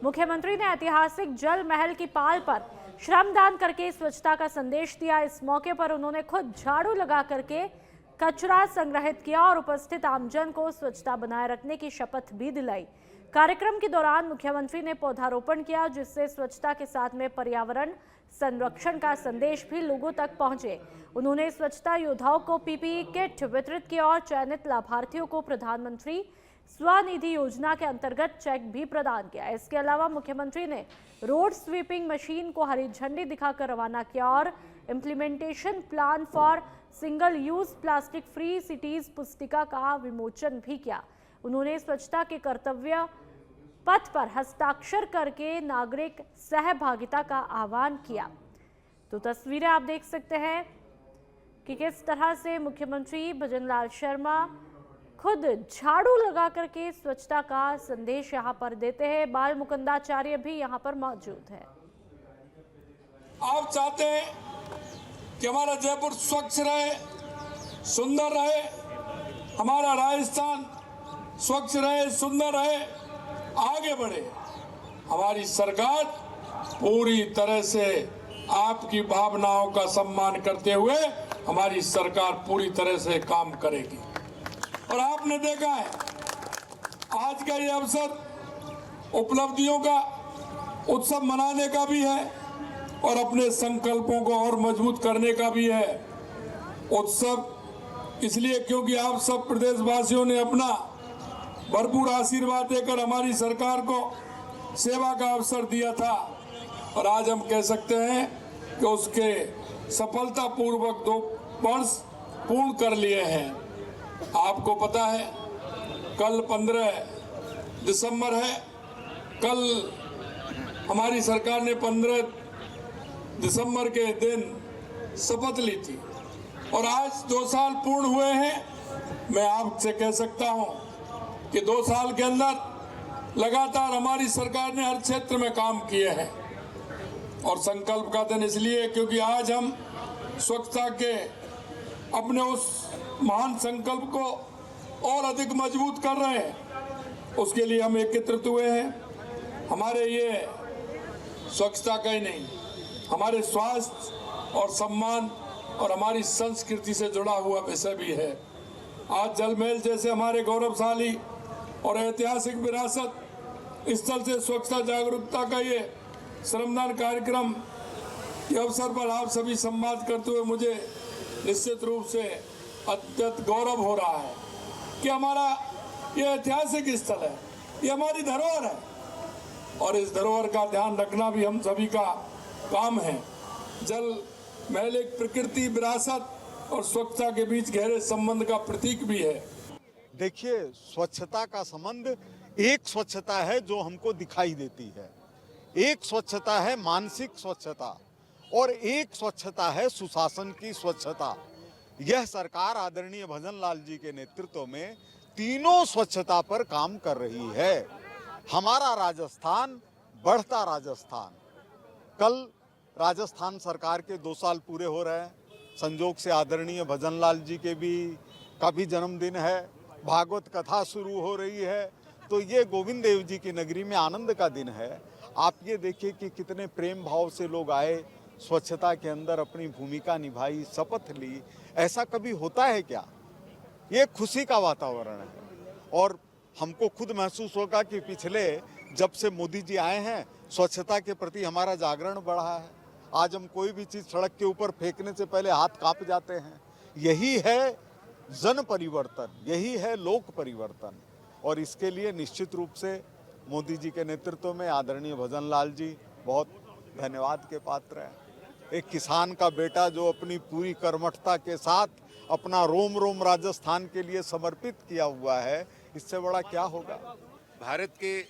मुख्यमंत्री ने ऐतिहासिक जल महल की पाल पर श्रमदान करके स्वच्छता का संदेश दिया। इस मौके पर उन्होंने खुद झाड़ू लगा करके कचरा संग्रहित किया और उपस्थित आमजन को स्वच्छता बनाए रखने की शपथ भी दिलाई। कार्यक्रम के दौरान मुख्यमंत्री ने पौधारोपण किया, जिससे स्वच्छता के साथ में पर्यावरण संरक्षण का संदेश भी लोगों तक पहुंचे। उन्होंने स्वच्छता योद्धाओं को पीपीई किट वितरित किया और चयनित लाभार्थियों को प्रधानमंत्री स्वनिधि योजना के अंतर्गत चेक भी प्रदान किया। इसके अलावा मुख्यमंत्री ने रोड स्वीपिंग मशीन को हरी झंडी दिखाकर रवाना किया और implementation plan for single use plastic free cities पुस्तिका का विमोचन भी किया। उन्होंने स्वच्छता के कर्तव्य पथ पर हस्ताक्षर करके नागरिक सहभागिता का आह्वान किया। तो तस्वीरें आप देख सकते हैं कि किस तरह से मुख्यमंत्री भजनलाल शर्मा खुद झाड़ू लगा करके स्वच्छता का संदेश यहां पर देते हैं। बाल मुकुंदाचार्य भी यहां पर मौजूद है। आप चाहते हैं कि हमारा जयपुर स्वच्छ रहे, सुंदर रहे, हमारा राजस्थान स्वच्छ रहे, सुंदर रहे, आगे बढ़े। हमारी सरकार पूरी तरह से आपकी भावनाओं का सम्मान करते हुए हमारी सरकार पूरी तरह से काम करेगी। और आपने देखा है आज का ये अवसर उपलब्धियों का उत्सव मनाने का भी है और अपने संकल्पों को और मजबूत करने का भी है। उत्सव इसलिए क्योंकि आप सब प्रदेशवासियों ने अपना भरपूर आशीर्वाद देकर हमारी सरकार को सेवा का अवसर दिया था और आज हम कह सकते हैं कि उसके सफलतापूर्वक 2 वर्ष पूर्ण कर लिए हैं। आपको पता है कल 15 दिसंबर है। कल हमारी सरकार ने 15 दिसंबर के दिन शपथ ली थी और आज 2 साल पूर्ण हुए हैं। मैं आपसे कह सकता हूं कि 2 साल के अंदर लगातार हमारी सरकार ने हर क्षेत्र में काम किए हैं। और संकल्प का दिन इसलिए क्योंकि आज हम स्वच्छता के अपने उस महान संकल्प को और अधिक मजबूत कर रहे हैं। उसके लिए हम एकत्रित हुए हैं। हमारे ये स्वच्छता का ही नहीं, हमारे स्वास्थ्य और सम्मान और हमारी संस्कृति से जुड़ा हुआ विषय भी है। आज जल महल जैसे हमारे गौरवशाली और ऐतिहासिक विरासत स्थल से स्वच्छता जागरूकता का ये श्रमदान कार्यक्रम के अवसर पर आप सभी संवाद करते हुए मुझे निश्चित रूप से अत्यंत गौरव हो रहा है कि हमारा ये ऐतिहासिक स्थल है, ये हमारी धरोहर है और इस धरोहर का ध्यान रखना भी हम सभी का काम है। जल महल एक प्रकृति, विरासत और स्वच्छता के बीच गहरे संबंध का प्रतीक भी है। देखिए, स्वच्छता का संबंध एक स्वच्छता है जो हमको दिखाई देती है, एक स्वच्छता है मानसिक स्वच्छता और एक स्वच्छता है सुशासन की स्वच्छता। यह सरकार आदरणीय भजनलाल जी के नेतृत्व में तीनों स्वच्छता पर काम कर रही है। हमारा राजस्थान बढ़ता राजस्थान। कल राजस्थान सरकार के 2 साल पूरे हो रहे हैं। संजोग से आदरणीय भजनलाल जी के का भी जन्मदिन है, भागवत कथा शुरू हो रही है, तो ये गोविंद देव जी की नगरी में आनंद का दिन है। आप ये देखिए कि कितने प्रेम भाव से लोग आए, स्वच्छता के अंदर अपनी भूमिका निभाई, शपथ ली। ऐसा कभी होता है क्या? ये खुशी का वातावरण है और हमको खुद महसूस होगा कि पिछले जब से मोदी जी आए हैं स्वच्छता के प्रति हमारा जागरण बढ़ा है। आज हम कोई भी चीज़ सड़क के ऊपर फेंकने से पहले हाथ कांप जाते हैं। यही है जन परिवर्तन, यही है लोक परिवर्तन और इसके लिए निश्चित रूप से मोदी जी के नेतृत्व में आदरणीय भजनलाल जी बहुत धन्यवाद के पात्र हैं। एक किसान का बेटा जो अपनी पूरी कर्मठता के साथ अपना रोम रोम राजस्थान के लिए समर्पित किया हुआ है, इससे बड़ा क्या होगा। भारत के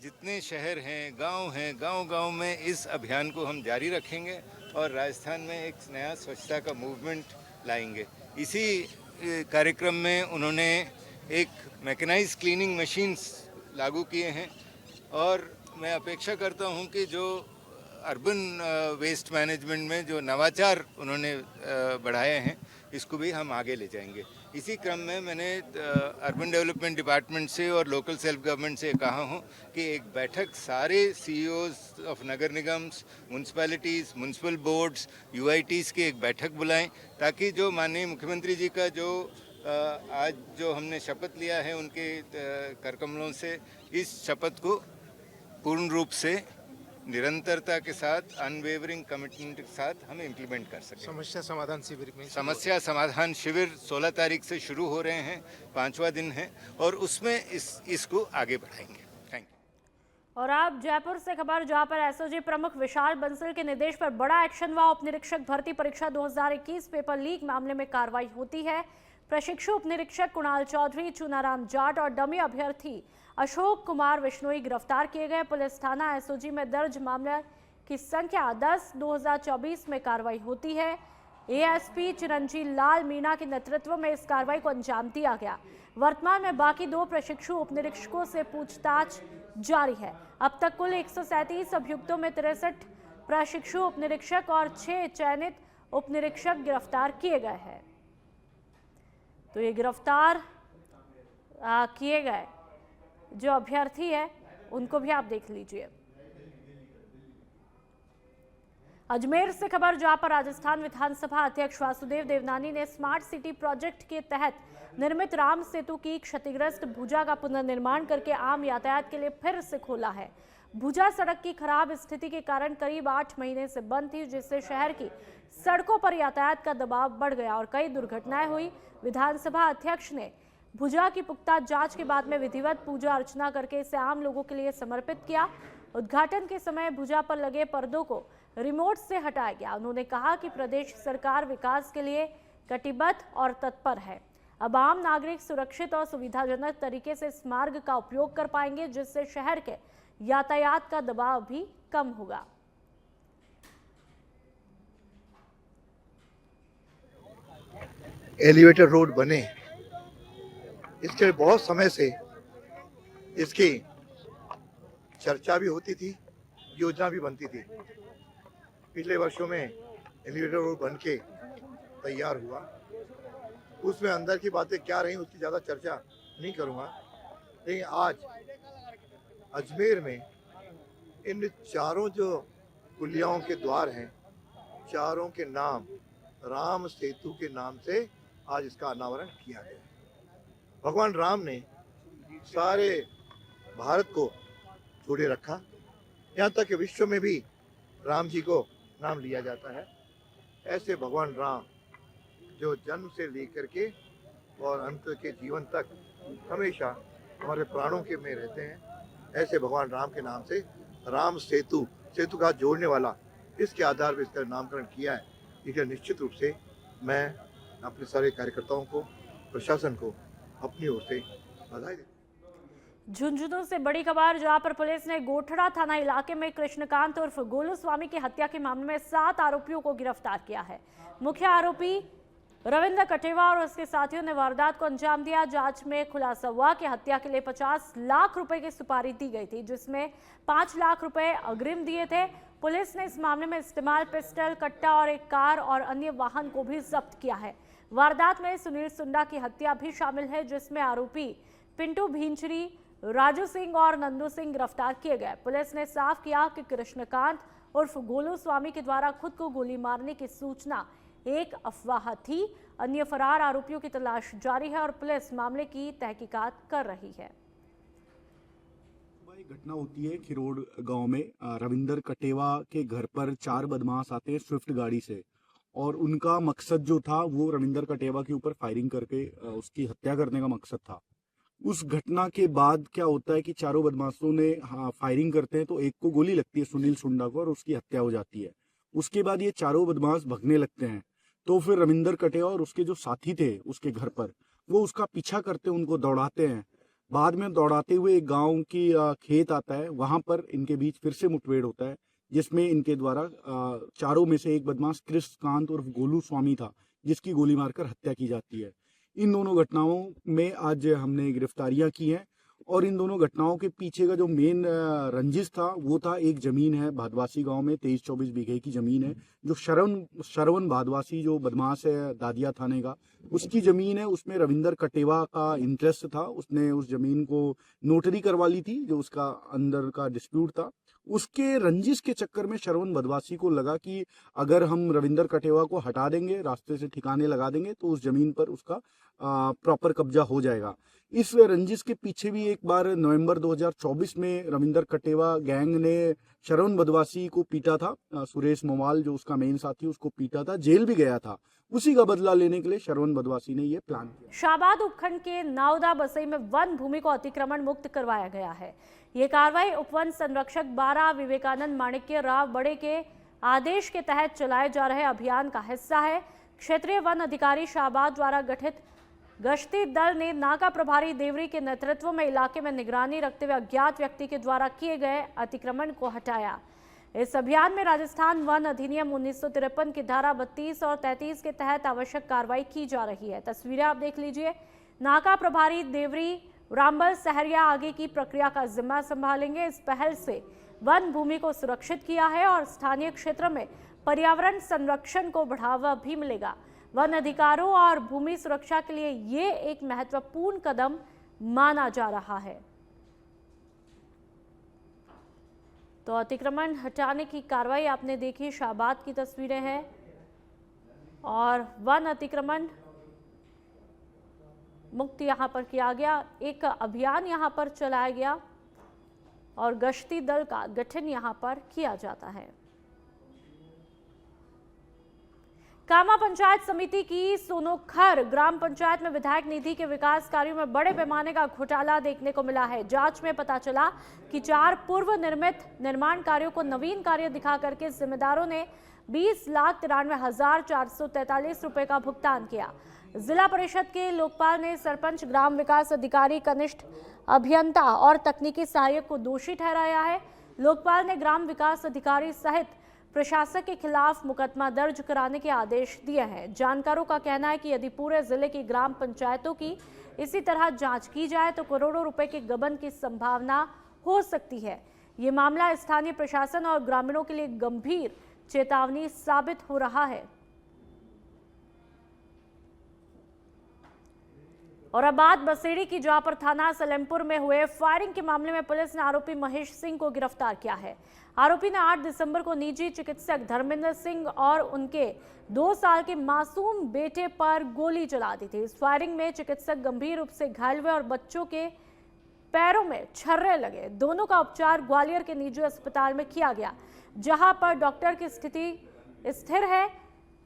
जितने शहर हैं, गांव-गांव में इस अभियान को हम जारी रखेंगे और राजस्थान में एक नया स्वच्छता का मूवमेंट लाएंगे। इसी कार्यक्रम में उन्होंने एक मैकेनाइज्ड क्लीनिंग मशीन्स लागू किए हैं और मैं अपेक्षा करता हूं कि जो अर्बन वेस्ट मैनेजमेंट में जो नवाचार उन्होंने बढ़ाए हैं, इसको भी हम आगे ले जाएंगे। इसी क्रम में मैंने अर्बन डेवलपमेंट डिपार्टमेंट से और लोकल सेल्फ गवर्नमेंट से कहा हूं कि एक बैठक सारे सीईओज ऑफ नगर निगम्स, म्यूनसिपैलिटीज़, म्यूनसिपल बोर्ड्स, यूआईटीज़ की एक बैठक बुलाएं, ताकि जो माननीय मुख्यमंत्री जी का जो आज जो हमने शपथ लिया है उनके करकमलों से, इस शपथ को पूर्ण रूप से निरंतरता के साथ, अनवेवरिंग कमिटमेंट के साथ हम इम्प्लीमेंट कर सकें। समस्या समाधान शिविर में समस्या समाधान शिविर 16 तारीख से शुरू हो रहे हैं, 5वां दिन है, और उसमें इसको आगे बढ़ाएंगे। Thank you. और आप जयपुर से खबर, जहां पर एसओजी प्रमुख विशाल बंसल के निर्देश पर बड़ा एक्शन हुआ। उप निरीक्षक भर्ती परीक्षा 2021 पेपर लीक मामले में कार्रवाई होती है। प्रशिक्षु उप निरीक्षक कुणाल चौधरी, चूनाराम जाट और डमी अभ्यर्थी अशोक कुमार विश्नोई गिरफ्तार किए गए। पुलिस थाना एसओजी में दर्ज मामले की संख्या 10/2024 में कार्रवाई होती है। एएसपी चिरंजीव लाल मीणा के नेतृत्व में इस कार्रवाई को अंजाम दिया गया। वर्तमान में बाकी 2 प्रशिक्षु उप निरीक्षकों से पूछताछ जारी है। अब तक कुल 137 अभियुक्तों में 63 प्रशिक्षु उप निरीक्षक और 6 चयनित उप निरीक्षक गिरफ्तार किए गए हैं। तो ये गिरफ्तार किए गए जो अभ्यर्थी है उनको भी आप देख लीजिए। अजमेर से खबर, जहां पर राजस्थान विधानसभा अध्यक्ष वासुदेव देवनानी ने स्मार्ट सिटी प्रोजेक्ट के तहत निर्मित राम सेतु की क्षतिग्रस्त भुजा का पुनर्निर्माण करके आम यातायात के लिए फिर से खोला है। भुजा सड़क की खराब स्थिति के कारण करीब 8 महीने से बंद थी, जिससे शहर की सड़कों पर यातायात का दबाव बढ़ गया और कई दुर्घटनाएं हुई। विधानसभा अध्यक्ष ने भुजा की पुख्ता जांच के बाद में विधिवत पूजा अर्चना करके इसे आम लोगों के लिए समर्पित किया। उद्घाटन के समय भुजा पर लगे पर्दों को रिमोट से हटाया गया। उन्होंने कहा कि प्रदेश सरकार विकास के लिए कटिबद्ध और तत्पर है। अब आम नागरिक सुरक्षित और सुविधाजनक तरीके से इस मार्ग का उपयोग कर पाएंगे, जिससे शहर के यातायात का दबाव भी कम होगा। एलिवेटेड रोड बने, इसके बहुत समय से इसकी चर्चा भी होती थी, योजना भी बनती थी। पिछले वर्षों में एलिवेटेड रोड बन के तैयार हुआ। उसमें अंदर की बातें क्या रही उसकी ज़्यादा चर्चा नहीं करूँगा, लेकिन आज अजमेर में इन चारों जो पुलियाओं के द्वार हैं, चारों के नाम राम सेतु के नाम से आज इसका अनावरण किया गया। भगवान राम ने सारे भारत को जोड़े रखा, यहाँ तक कि विश्व में भी राम जी को नाम लिया जाता है। ऐसे भगवान राम जो जन्म से लेकर के और अंत के जीवन तक हमेशा हमारे प्राणों के में रहते हैं, ऐसे भगवान राम के नाम से राम सेतु, सेतु का जोड़ने वाला, इसके आधार पर इसका नामकरण किया है। इसलिए निश्चित रूप से मैं अपने सारे कार्यकर्ताओं को, प्रशासन को अपनी ओर से बधाई देता हूं। झुंझुनू से बड़ी खबर, जहां पर पुलिस ने गोठड़ा थाना इलाके में कृष्णकांत उर्फ गोलू स्वामी की हत्या के मामले में 7 आरोपियों को गिरफ्तार किया है। मुख्य आरोपी रविंद्र कटेवा और उसके साथियों ने वारदात को अंजाम दिया। जांच में खुलासा हुआ कि हत्या के लिए 50 लाख रुपए की सुपारी दी गई थी, जिसमें 5 लाख रुपए अग्रिम दिए थे। पुलिस ने इस मामले में इस्तेमाल पिस्टल, कट्टा और एक कार और अन्य वाहन को भी जब्त किया है। वारदात में सुनील सुंडा की हत्या भी शामिल है, जिसमें आरोपी पिंटू भींचरी, राजू सिंह और नंदू सिंह गिरफ्तार किए गए। पुलिस ने साफ किया कि कृष्णकांत उर्फ गोलू स्वामी के द्वारा खुद को गोली मारने की सूचना एक अफवाह थी। अन्य फरार आरोपियों की तलाश जारी है और पुलिस मामले की तहकीकात कर रही है। एक घटना होती है खिरोड़ गांव में, रविंदर कटेवा के घर पर 4 बदमाश आते हैं स्विफ्ट गाड़ी से, और उनका मकसद जो था वो रविंदर कटेवा के ऊपर फायरिंग करके उसकी हत्या करने का मकसद था। उस घटना के बाद क्या होता है कि चारों बदमाशों ने फायरिंग करते हैं, तो एक को गोली लगती है सुनील सुंडा को और उसकी हत्या हो जाती है। उसके बाद ये चारों बदमाश भगने लगते हैं, तो फिर रविंदर कटेवा और उसके जो साथी थे उसके घर पर, वो उसका पीछा करते, उनको दौड़ाते हैं। बाद में दौड़ाते हुए एक गांव की खेत आता है, वहां पर इनके बीच फिर से मुठभेड़ होता है, जिसमें इनके द्वारा चारों में से एक बदमाश कृष्णकांत उर्फ गोलू स्वामी था, जिसकी गोली मारकर हत्या की जाती है। इन दोनों घटनाओं में आज हमने गिरफ्तारियां की हैं और इन दोनों घटनाओं के पीछे का जो मेन रंजिश था वो था, एक जमीन है भादवासी गांव में 23-24 बीघे की जमीन है, जो श्रवण भादवासी जो बदमाश है दादिया थाने का, उसकी जमीन है। उसमें रविंदर कटेवा का इंटरेस्ट था, उसने उस जमीन को नोटरी करवा ली थी, जो उसका अंदर का डिस्प्यूट था। उसके रंजिश के चक्कर में श्रवण बदवासी को लगा कि अगर हम रविंदर कटेवा को हटा देंगे, रास्ते से ठिकाने लगा देंगे, तो उस जमीन पर उसका प्रॉपर कब्जा हो जाएगा। इस रंजिश के पीछे भी एक बार नवंबर 2024 में रविंदर कटेवा गैंग ने श्रवण बदवासी को पीटा था। सुरेश मोवाल जो उसका मेन साथी, उसको पीटा था, जेल भी गया था। उसी का बदला लेने के लिए श्रवण बदवासी ने यह प्लान किया। शाहबाद उपखंड के नावदा बसई में वन भूमि को अतिक्रमण मुक्त करवाया गया है। ये कार्रवाई उपवन संरक्षक 12 विवेकानंद माणिक्य राव बड़े के आदेश के तहत चलाए जा रहे अभियान का हिस्सा है। क्षेत्रीय वन अधिकारी शाहबाद द्वारा गठित गश्ती दल ने नाका प्रभारी देवरी के नेतृत्व में इलाके में निगरानी रखते हुए अज्ञात व्यक्ति के द्वारा किए गए अतिक्रमण को हटाया। इस अभियान में राजस्थान वन अधिनियम 1953 की धारा 32 और 33 के तहत आवश्यक कार्रवाई की जा रही है। तस्वीरें आप देख लीजिए। नाका प्रभारी देवरी रामबल सहरिया आगे की प्रक्रिया का जिम्मा संभालेंगे। इस पहल से वन भूमि को सुरक्षित किया है और स्थानीय क्षेत्र में पर्यावरण संरक्षण को बढ़ावा भी मिलेगा। वन अधिकारों और भूमि सुरक्षा के लिए ये एक महत्वपूर्ण कदम माना जा रहा है। तो अतिक्रमण हटाने की कार्रवाई आपने देखी, शाहबाद की तस्वीरें हैं और वन अतिक्रमण मुक्त यहां पर किया गया। एक अभियान यहां पर चलाया गया और गश्ती दल का गठन यहां पर किया जाता है। कामा पंचायत समिति की सोनोखर ग्राम पंचायत में विधायक निधि के विकास कार्यों में बड़े पैमाने का घोटाला देखने को मिला है। जांच में पता चला कि 4 पूर्व निर्मित निर्माण कार्यों को नवीन कार्य दिखा करके जिम्मेदारों ने 20,93,443 रुपए का भुगतान किया। जिला परिषद के लोकपाल ने सरपंच, ग्राम विकास अधिकारी, कनिष्ठ अभियंता और तकनीकी सहायक को दोषी ठहराया है। लोकपाल ने ग्राम विकास अधिकारी सहित प्रशासक के खिलाफ मुकदमा दर्ज कराने के आदेश दिए हैं। जानकारों का कहना है कि यदि पूरे जिले की ग्राम पंचायतों की इसी तरह जांच की जाए तो करोड़ों रुपए के गबन की संभावना हो सकती है। ये मामला स्थानीय प्रशासन और ग्रामीणों के लिए गंभीर चेतावनी साबित हो रहा है। और अब बात बसेड़ी की, जहां पर थाना सलेमपुर में हुए फायरिंग के मामले में पुलिस ने आरोपी महेश सिंह को गिरफ्तार किया है। आरोपी ने 8 दिसंबर को निजी चिकित्सक धर्मेंद्र सिंह और उनके 2 साल के मासूम बेटे पर गोली चला दी थी। इस फायरिंग में चिकित्सक गंभीर रूप से घायल हुए और बच्चों के पैरों में छर्रे लगे। दोनों का उपचार ग्वालियर के निजी अस्पताल में किया गया, जहां पर डॉक्टर की स्थिति स्थिर है।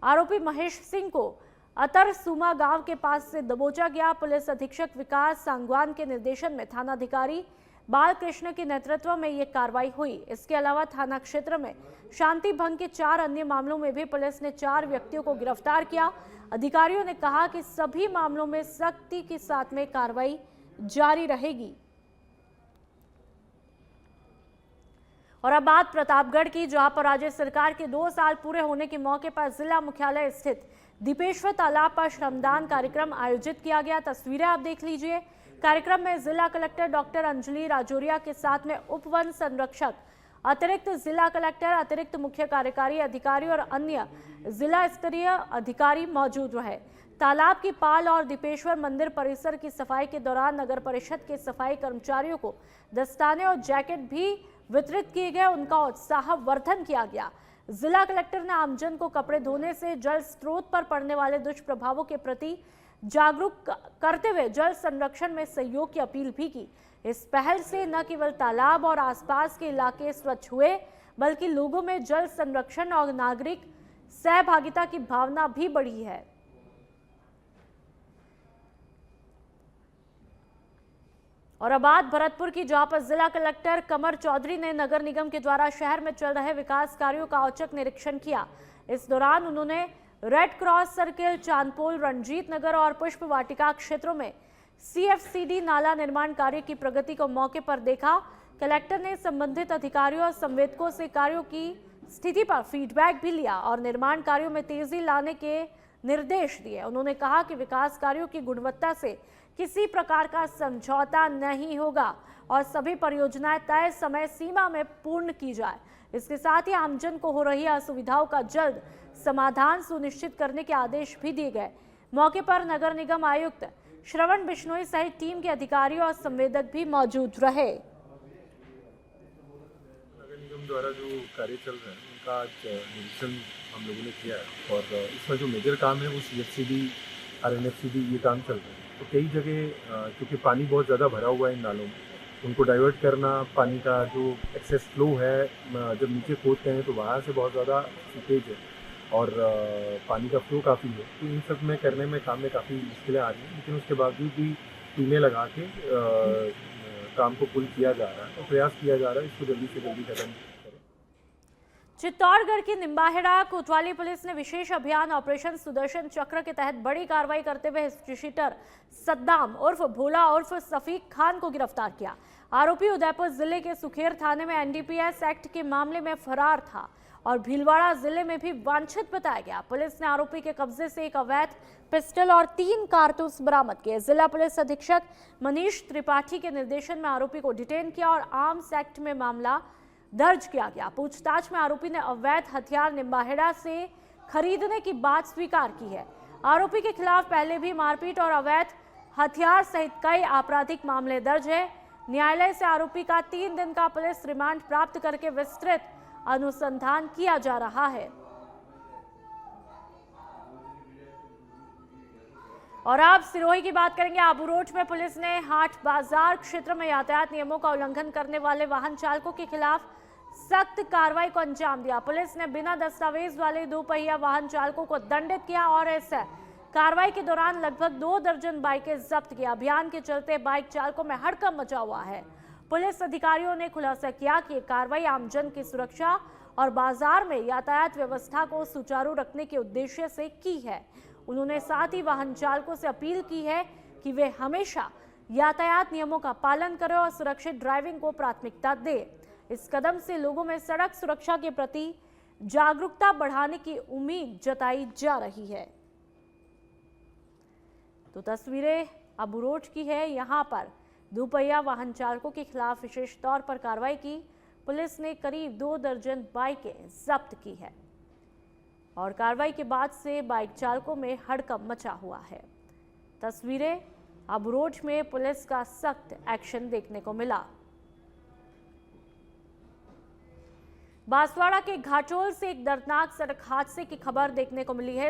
आरोपी महेश सिंह को अतरसुमा गांव के पास से दबोचा गया। पुलिस अधीक्षक विकास सांगवान के निर्देशन में थानाधिकारी बालकृष्ण के नेतृत्व में यह कार्रवाई हुई। इसके अलावा थाना क्षेत्र में शांति भंग के 4 अन्य मामलों में भी पुलिस ने 4 व्यक्तियों को गिरफ्तार किया। अधिकारियों ने कहा कि सभी मामलों में सख्ती के साथ में कार्रवाई जारी रहेगी। और अब बात प्रतापगढ़ की, जहां पर राज्य सरकार के 2 साल पूरे होने के मौके पर जिला मुख्यालय स्थित दीपेश्वर तालाब पर श्रमदान कार्यक्रम आयोजित किया गया। तस्वीरें आप देख लीजिए। कार्यक्रम में जिला कलेक्टर डॉक्टर अंजलि राजौरिया के साथ में उप वन संरक्षक, अतिरिक्त जिला कलेक्टर, अतिरिक्त मुख्य कार्यकारी अधिकारी और अन्य जिला स्तरीय अधिकारी मौजूद रहे। तालाब की पाल और दीपेश्वर मंदिर परिसर की सफाई के दौरान नगर परिषद के सफाई कर्मचारियों को दस्ताने और जैकेट भी वितरित किए गए। उनका उत्साहवर्धन किया गया। जिला कलेक्टर ने आमजन को कपड़े धोने से जल स्रोत पर पड़ने वाले दुष्प्रभावों के प्रति जागरूक करते हुए जल संरक्षण में सहयोग की अपील भी की। इस पहल से न केवल तालाब और आसपास के इलाके स्वच्छ हुए, बल्कि लोगों में जल संरक्षण और नागरिक सहभागिता की भावना भी बढ़ी है। और अब बात भरतपुर की, जहां पर जिला कलेक्टर कमर चौधरी ने नगर निगम के द्वारा शहर में चल रहे विकास कार्यों का औचक निरीक्षण किया। इस दौरान उन्होंने red cross circle, Chandpole, Ranjit Nagar और पुष्प वाटिका क्षेत्रों में CFCD नाला निर्माण कार्य की प्रगति को मौके पर देखा। कलेक्टर ने संबंधित अधिकारियों और संवेदकों से कार्यों की स्थिति पर फीडबैक भी लिया और निर्माण कार्यों में तेजी लाने के निर्देश दिए। उन्होंने कहा कि विकास कार्यों की गुणवत्ता से किसी प्रकार का समझौता नहीं होगा और सभी परियोजनाएं तय समय सीमा में पूर्ण की जाए। इसके साथ ही आमजन को हो रही असुविधाओं का जल्द समाधान सुनिश्चित करने के आदेश भी दिए गए। मौके पर नगर निगम आयुक्त श्रवण बिश्नोई सहित टीम के अधिकारी और संवेदक भी मौजूद रहे। नगर निगम द्वारा जो कार्य चल रहे हैं उनका आज निरीक्षण हम लोगों ने किया है और इसमें जो मेजर काम है वो CFCD RNFCD ये काम चल रहा है। तो कई जगह क्योंकि पानी बहुत ज़्यादा भरा हुआ है इन नालों में, उनको डाइवर्ट करना, पानी का जो एक्सेस फ्लो है जब नीचे खोदते हैं तो वहाँ से बहुत ज़्यादा सीपेज है और पानी का फ्लो काफ़ी है। तो इन सब में करने में काम में काफ़ी मुश्किलें आ रही हैं, लेकिन उसके बावजूद भी टीमें लगा के काम को पुल किया जा रहा है और प्रयास किया जा रहा है इसको जल्दी से जल्दी खत्म करें। चित्तौड़गढ़ की निम्बाहेड़ा कोतवाली पुलिस ने विशेष अभियान ऑपरेशन सुदर्शन चक्र के तहत बड़ी कार्रवाई करते हुए हिस्ट्रीशीटर सद्दाम उर्फ भोला उर्फ सफीक खान को गिरफ्तार किया। आरोपी उदयपुर जिले के सुखेर थाने में NDPS एक्ट के मामले में फरार था और भीलवाड़ा जिले में भी वांछित बताया गया। पुलिस ने आरोपी के कब्जे से एक अवैध पिस्टल और 3 कारतूस बरामद किए। जिला पुलिस अधीक्षक मनीष त्रिपाठी के निर्देशन में आरोपी को डिटेन किया और आर्म्स एक्ट में मामला दर्ज किया गया। पूछताछ में आरोपी ने अवैध हथियार निम्बाहेड़ा से खरीदने की बात स्वीकार की है। आरोपी के खिलाफ पहले भी मारपीट और अवैध हथियार सहित कई आपराधिक मामले दर्ज है। न्यायालय से आरोपी का 3 दिन का पुलिस रिमांड प्राप्त करके विस्तृत अनुसंधान किया जा रहा है। और अब सिरोही की बात करेंगे। आबूरोड में पुलिस ने हाट बाजार क्षेत्र में यातायात नियमों का उल्लंघन करने वाले वाहन चालकों के खिलाफ सख्त कार्रवाई को अंजाम दिया। पुलिस ने बिना दस्तावेज वाले 2 पहिया वाहन चालकों को दंडित किया और इस कार्रवाई के दौरान लगभग 2 दर्जन बाइकें जब्त किया। अभियान के चलते बाइक चालकों में हड़कंप मचा हुआ है। पुलिस अधिकारियों ने खुलासा किया कि कार्रवाई आमजन की सुरक्षा और बाजार में यातायात व्यवस्था को सुचारू रखने के उद्देश्य से की है। उन्होंने साथ ही वाहन चालकों से अपील की है कि वे हमेशा यातायात नियमों का पालन करें और सुरक्षित ड्राइविंग को प्राथमिकता दें। इस कदम से लोगों में सड़क सुरक्षा के प्रति जागरूकता बढ़ाने की उम्मीद जताई जा रही है। तो तस्वीरें आबूरोड की है। यहाँ पर 2 पहिया वाहन चालकों के खिलाफ विशेष तौर पर कार्रवाई की। पुलिस ने करीब 2 दर्जन बाइकें जब्त की है और कार्रवाई के बाद से बाइक चालकों में हड़कंप मचा हुआ है। तस्वीरें आबूरोड में पुलिस का सख्त एक्शन देखने को मिला। बांसवाड़ा के घाटोल से एक दर्दनाक सड़क हादसे की खबर देखने को मिली है।